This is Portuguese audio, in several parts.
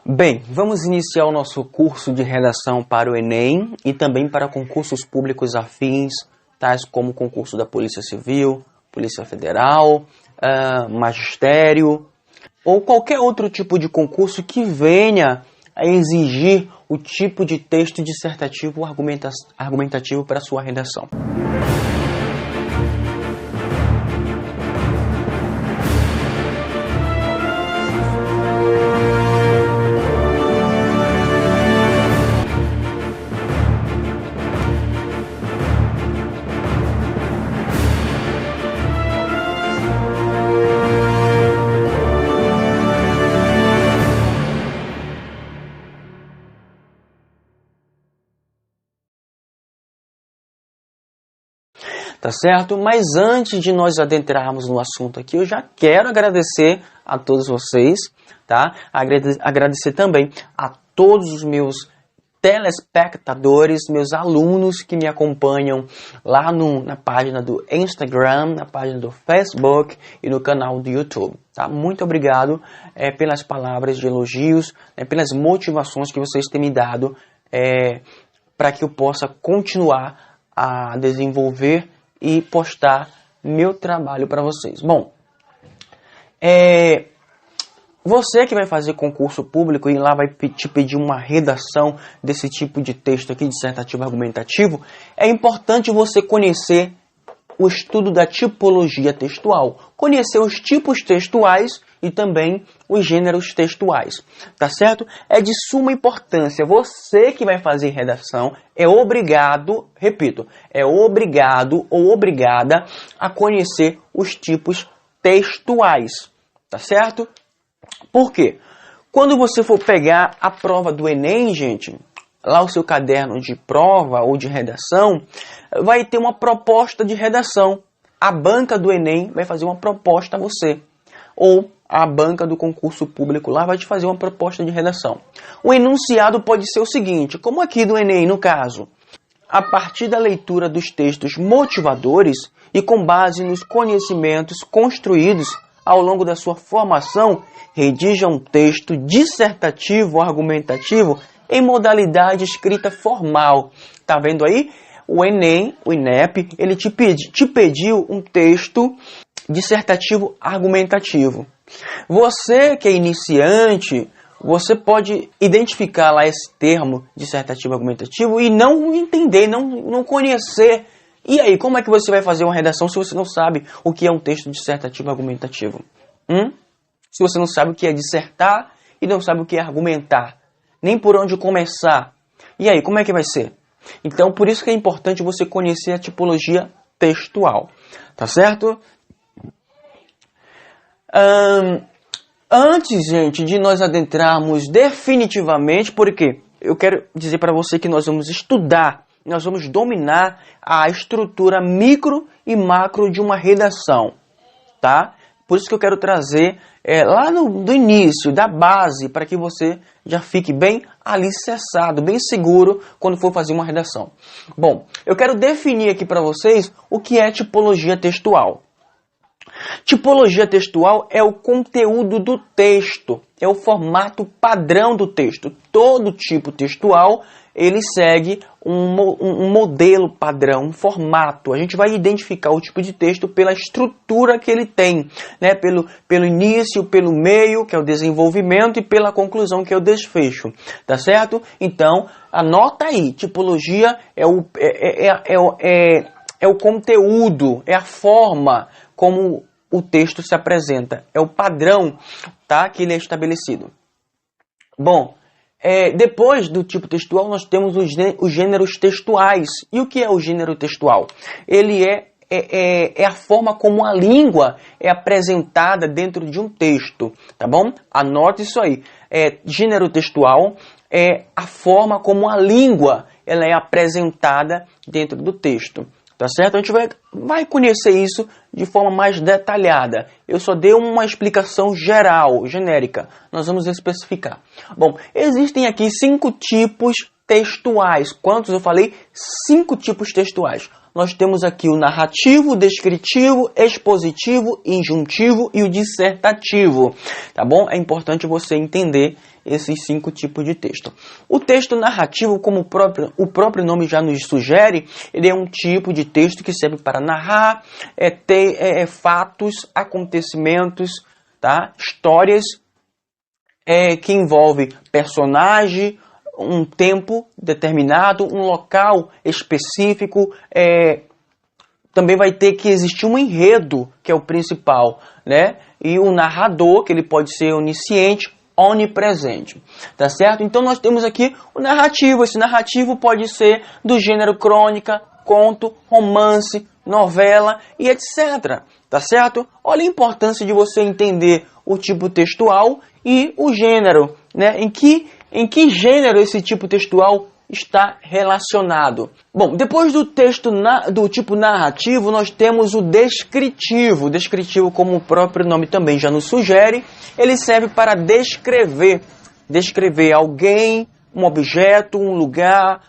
Bem, vamos iniciar o nosso curso de redação para o Enem e também para concursos públicos afins, tais como o concurso da Polícia Civil, Polícia Federal, Magistério ou qualquer outro tipo de concurso que venha a exigir o tipo de texto dissertativo ou argumentativo para sua redação. Tá certo? Mas antes de nós adentrarmos no assunto aqui, eu já quero agradecer a todos vocês, tá? Agradecer também a todos os meus telespectadores, meus alunos que me acompanham lá na página do Instagram, na página do Facebook e no canal do YouTube, tá? Muito obrigado pelas palavras de elogios, pelas motivações que vocês têm me dado para que eu possa continuar a desenvolver e postar meu trabalho para vocês. Bom, você que vai fazer concurso público e lá vai te pedir uma redação desse tipo de texto aqui, dissertativo argumentativo, é importante você conhecer o estudo da tipologia textual, conhecer os tipos textuais e também os gêneros textuais, tá certo? É de suma importância. Você que vai fazer redação é obrigado, repito, é obrigado ou obrigada a conhecer os tipos textuais, tá certo? Por quê? Quando você for pegar a prova do Enem, gente, lá o seu caderno de prova ou de redação, vai ter uma proposta de redação. A banca do Enem vai fazer uma proposta a você. Ou a banca do concurso público lá vai te fazer uma proposta de redação. O enunciado pode ser o seguinte, como aqui do Enem, no caso. A partir da leitura dos textos motivadores e com base nos conhecimentos construídos ao longo da sua formação, redija um texto dissertativo ou argumentativo em modalidade escrita formal. Tá vendo aí? O Enem, o INEP, ele te pediu um texto dissertativo argumentativo. Você que é iniciante, você pode identificar lá esse termo dissertativo argumentativo e não entender, não conhecer. E aí, como é que você vai fazer uma redação se você não sabe o que é um texto dissertativo argumentativo? Se você não sabe o que é dissertar e não sabe o que é argumentar, nem por onde começar. E aí, como é que vai ser? Então, por isso que é importante você conhecer a tipologia textual, tá certo? Antes, gente, de nós adentrarmos definitivamente, porque eu quero dizer para você que nós vamos estudar, nós vamos dominar a estrutura micro e macro de uma redação, tá? Por isso que eu quero trazer lá do início, da base, para que você já fique bem alicerçado, bem seguro quando for fazer uma redação. Bom, eu quero definir aqui para vocês o que é tipologia textual. Tipologia textual é o conteúdo do texto, é o formato padrão do texto. Todo tipo textual, ele segue um modelo padrão, um formato. A gente vai identificar o tipo de texto pela estrutura que ele tem, né? Pelo início, pelo meio, que é o desenvolvimento, e pela conclusão, que é o desfecho. Tá certo? Então, anota aí, tipologia é o conteúdo, é a forma como o texto se apresenta, é o padrão, tá, que ele é estabelecido. Bom, depois do tipo textual, nós temos os gêneros textuais. E o que é o gênero textual? Ele é a forma como a língua é apresentada dentro de um texto, tá bom? Anote isso aí. Gênero textual é a forma como a língua ela é apresentada dentro do texto. Tá certo? A gente vai conhecer isso de forma mais detalhada. Eu só dei uma explicação geral, genérica. Nós vamos especificar. Bom, existem aqui 5 tipos textuais. Quantos eu falei? 5 tipos textuais. nós temos aqui o narrativo, o descritivo, expositivo, injuntivo e o dissertativo, tá bom? É importante você entender esses 5 tipos de texto. O texto narrativo, como o próprio nome já nos sugere, ele é um tipo de texto que serve para narrar fatos, acontecimentos, tá? Histórias que envolve personagem, um tempo determinado, um local específico, também vai ter que existir um enredo, que é o principal, né? E o narrador, que ele pode ser onisciente, onipresente, tá certo? Então nós temos aqui o narrativo. Esse narrativo pode ser do gênero crônica, conto, romance, novela e etc, tá certo? Olha a importância de você entender o tipo textual e o gênero, né? Em que gênero esse tipo textual está relacionado. Bom, depois do texto do tipo narrativo, nós temos o descritivo. O descritivo, como o próprio nome também já nos sugere, ele serve para descrever alguém, um objeto, um lugar,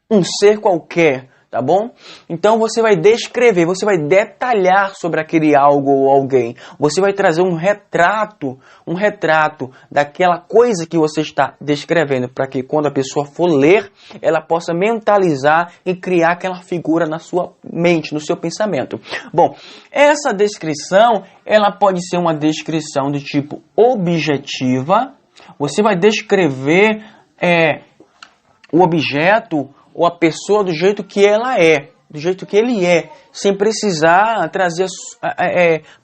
um ser qualquer, tá bom? Então você vai descrever, você vai detalhar sobre aquele algo ou alguém. Você vai trazer um retrato daquela coisa que você está descrevendo, para que quando a pessoa for ler, ela possa mentalizar e criar aquela figura na sua mente, no seu pensamento. Bom, essa descrição, ela pode ser uma descrição do tipo objetiva. Você vai descrever o objeto ou a pessoa do jeito que ela é, do jeito que ele é, sem precisar trazer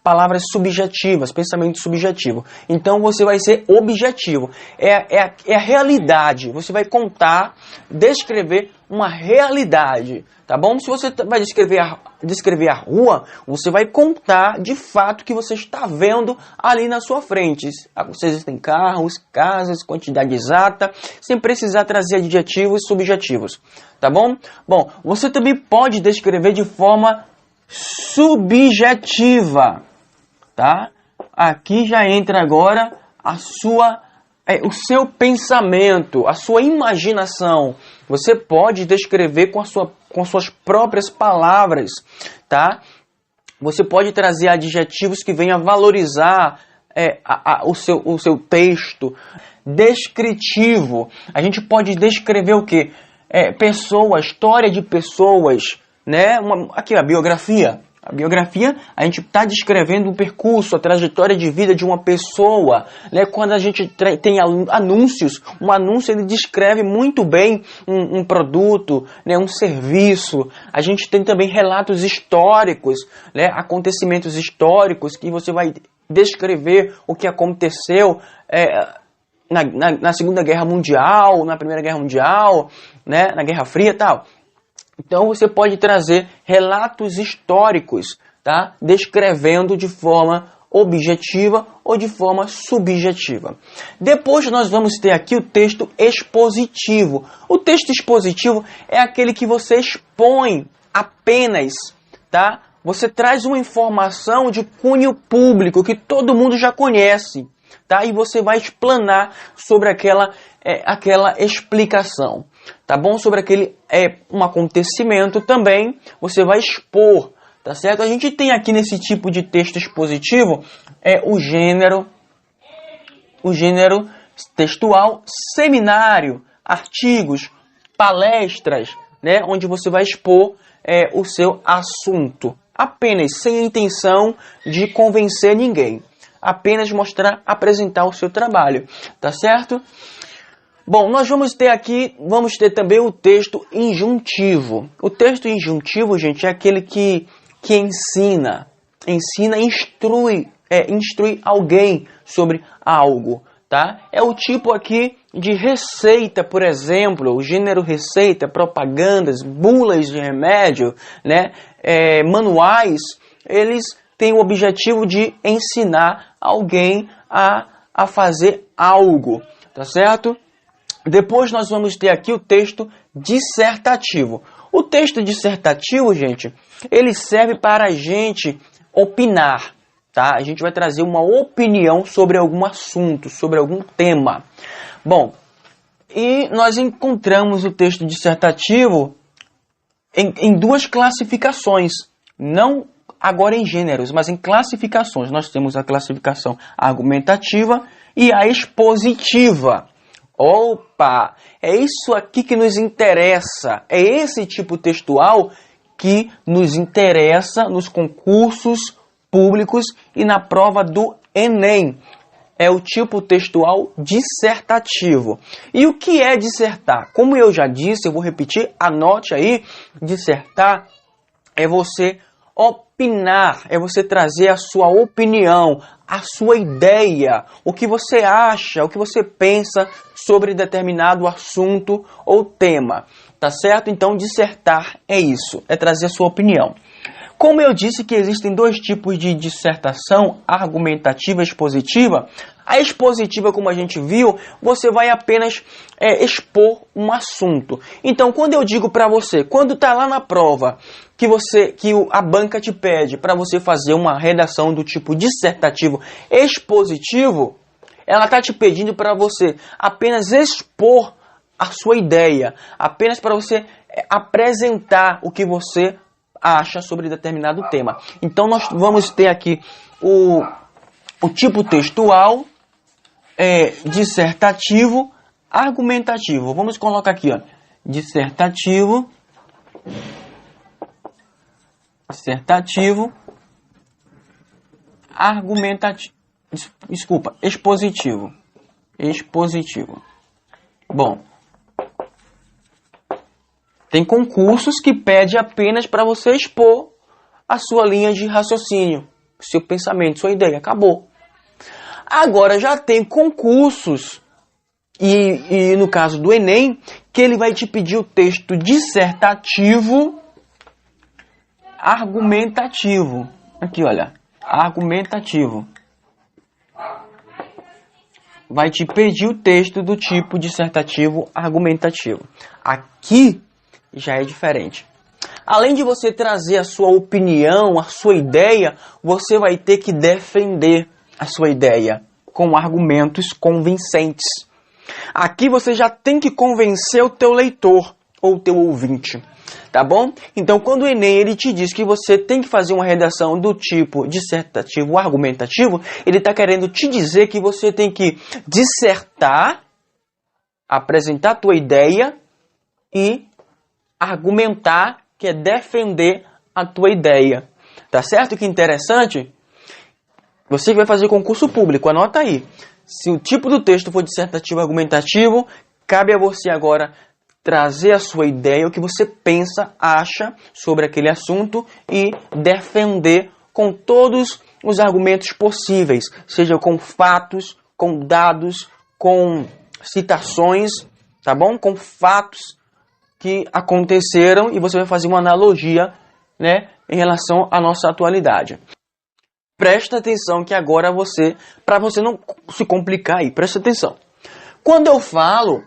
palavras subjetivas, pensamento subjetivo. Então você vai ser objetivo. É a realidade. Você vai descrever uma realidade, tá bom? Se você vai descrever a rua, você vai contar de fato que você está vendo ali na sua frente. Se existem carros, casas, quantidade exata, sem precisar trazer adjetivos subjetivos, tá bom? Bom, você também pode descrever de forma subjetiva, tá? Aqui já entra agora o seu pensamento, a sua imaginação. Você pode descrever com suas próprias palavras, tá? Você pode trazer adjetivos que venham a valorizar o seu texto. Descritivo. A gente pode descrever o quê? História de pessoas, né? Aqui a biografia. A biografia, a gente está descrevendo o percurso, a trajetória de vida de uma pessoa, né? Quando a gente tem anúncios, um anúncio ele descreve muito bem um produto, né? Um serviço. A gente tem também relatos históricos, né? Acontecimentos históricos que você vai descrever o que aconteceu na Segunda Guerra Mundial, na Primeira Guerra Mundial, né? Na Guerra Fria e tal. Então você pode trazer relatos históricos, tá? Descrevendo de forma objetiva ou de forma subjetiva. Depois nós vamos ter aqui o texto expositivo. O texto expositivo é aquele que você expõe apenas, tá? Você traz uma informação de cunho público que todo mundo já conhece, tá? E você vai explanar sobre aquela explicação, tá bom? Sobre um acontecimento também, você vai expor, tá certo? A gente tem aqui nesse tipo de texto expositivo o gênero textual, seminário, artigos, palestras, né? Onde você vai expor o seu assunto, apenas sem a intenção de convencer ninguém. Apenas apresentar o seu trabalho, tá certo? Bom, nós vamos ter também o texto injuntivo. O texto injuntivo, gente, é aquele que ensina, instrui alguém sobre algo, tá? É o tipo aqui de receita, por exemplo, o gênero receita, propagandas, bulas de remédio, né? Manuais, eles têm o objetivo de ensinar alguém a fazer algo, tá certo? Depois nós vamos ter aqui o texto dissertativo. O texto dissertativo, gente, ele serve para a gente opinar, tá? A gente vai trazer uma opinião sobre algum assunto, sobre algum tema. Bom, e nós encontramos o texto dissertativo em duas classificações, não agora em gêneros, mas em classificações. Nós temos a classificação argumentativa e a expositiva. Opa, é isso aqui que nos interessa, é esse tipo textual que nos interessa nos concursos públicos e na prova do Enem. É o tipo textual dissertativo. E o que é dissertar? Como eu já disse, eu vou repetir, anote aí, dissertar é você opinar, é você trazer a sua opinião, a sua ideia, o que você acha, o que você pensa sobre determinado assunto ou tema, tá certo? Então, dissertar é isso, é trazer a sua opinião. Como eu disse que existem dois tipos de dissertação, argumentativa e expositiva, a expositiva, como a gente viu, você vai apenas expor um assunto. Então, quando eu digo para você, quando está lá na prova, que a banca te pede para você fazer uma redação do tipo dissertativo expositivo, ela está te pedindo para você apenas expor a sua ideia, apenas para você apresentar o que você acha sobre determinado tema. Então, nós vamos ter aqui o tipo textual, dissertativo, argumentativo. Vamos colocar aqui, ó, dissertativo, argumentativo, desculpa, expositivo. Bom, tem concursos que pedem apenas para você expor a sua linha de raciocínio, seu pensamento, sua ideia, acabou. Agora já tem concursos, e no caso do Enem, que ele vai te pedir o texto dissertativo, argumentativo. Aqui, olha, argumentativo. Vai te pedir o texto do tipo dissertativo, argumentativo. Aqui já é diferente. Além de você trazer a sua opinião, a sua ideia, você vai ter que defender a sua ideia com argumentos convincentes. Aqui você já tem que convencer o teu leitor ou o teu ouvinte, tá bom? Então, quando o Enem ele te diz que você tem que fazer uma redação do tipo dissertativo, argumentativo, ele está querendo te dizer que você tem que dissertar, apresentar a tua ideia e argumentar, que é defender a tua ideia. Tá certo? Que interessante? Você que vai fazer concurso público, anota aí. Se o tipo do texto for dissertativo, argumentativo, cabe a você agora trazer a sua ideia, o que você pensa, acha sobre aquele assunto e defender com todos os argumentos possíveis, seja com fatos, com dados, com citações, tá bom? Com fatos que aconteceram e você vai fazer uma analogia, né, em relação à nossa atualidade. Presta atenção que agora para você não se complicar aí, presta atenção. Quando eu falo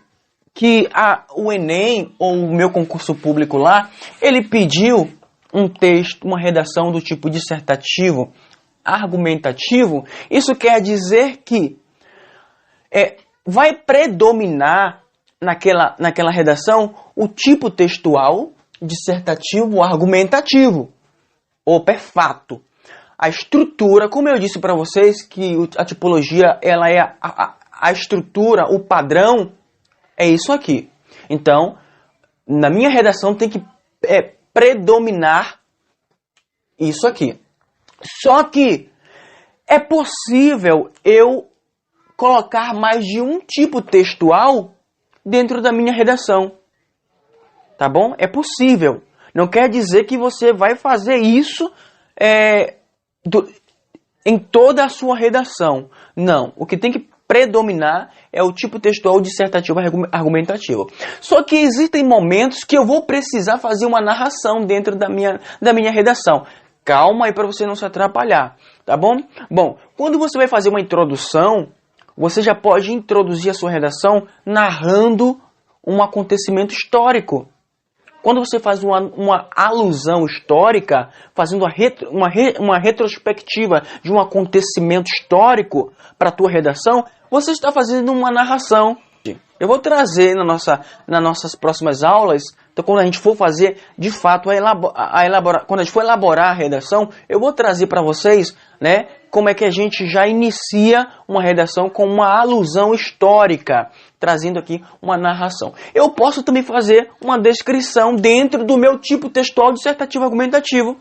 que o Enem ou o meu concurso público lá, ele pediu um texto, uma redação do tipo dissertativo, argumentativo, isso quer dizer que vai predominar naquela redação o tipo textual, dissertativo, argumentativo. Opa, é fato. A estrutura, como eu disse para vocês, que a tipologia ela é a estrutura, o padrão, é isso aqui. Então, na minha redação tem que predominar isso aqui. Só que é possível eu colocar mais de um tipo textual dentro da minha redação. Tá bom? É possível. Não quer dizer que você vai fazer isso em toda a sua redação. Não. O que tem que predominar é o tipo textual dissertativo argumentativo. Só que existem momentos que eu vou precisar fazer uma narração dentro da minha redação. Calma aí para você não se atrapalhar, tá bom? Bom, quando você vai fazer uma introdução, você já pode introduzir a sua redação narrando um acontecimento histórico. Quando você faz uma alusão histórica, fazendo uma retrospectiva de um acontecimento histórico para a tua redação, você está fazendo uma narração. Eu vou trazer nas nossas próximas aulas Então, quando a gente for fazer, de fato, quando a gente for elaborar a redação, eu vou trazer para vocês, né, como é que a gente já inicia uma redação com uma alusão histórica, trazendo aqui uma narração. Eu posso também fazer uma descrição dentro do meu tipo textual dissertativo argumentativo,